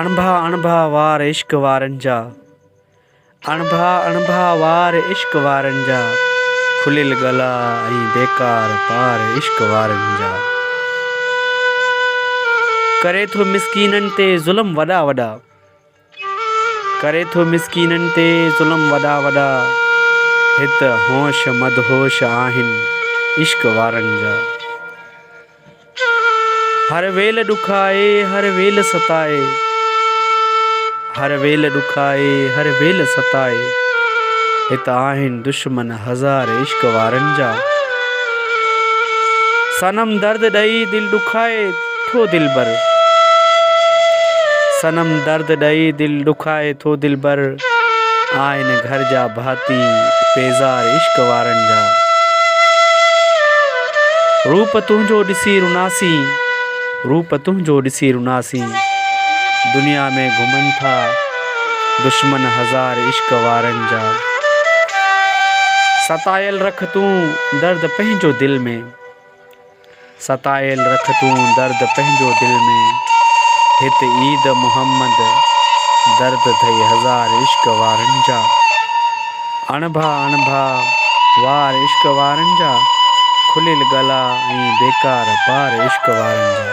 अणभा अणभा वार इश्क वारनि जा, अणभा अणभा वार इश्क वारनि जा, खुलियल गला ऐं बेकार पार इश्क वारनि जा। करे थो मिसकीननि ते ज़ुल्म वॾा वॾा, करे थो मिसकीननि ते ज़ुल्म वॾा वॾा, हित होश मदहोश आहिनि इश्क वारनि जा। हर वेल ॾुखाए हर वेल सताए, हर वेल ॾुखाए हर वेल सताए, हित आहिनि दुश्मन हज़ार इश्क वारनि जा। सनम दर्द ॾई दिल ॾुखाए थो दिलबर, सनम दर्द ॾई दिल ॾुखाए थो दिलबर, आहिनि घर जा भाती बेज़ार इश्क वारनि जा। रूप तुंहिंजो ॾिसी रुनासी, रूप तुंहिंजो ॾिसी रुनासी, दुनिया में घुमनि था दुश्मन हज़ार इश्क वारनि जा। सतायल रख तूं दर्द पंहिंजो दिल में, सतायल रख तूं दर्द पंहिंजो दिल में, हिते ईद मुहम्मद दर्द अथई हज़ार इश्क वारनि जा। अणभा अणभा वार इश्क वारनि जा, खुलियल गला ऐं बेकार पार इश्क वारनि जा।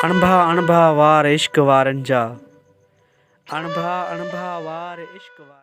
अणभा अणभा वार इश्क वारनि जा, अणभा अणभा वार इश्क वारनि जा।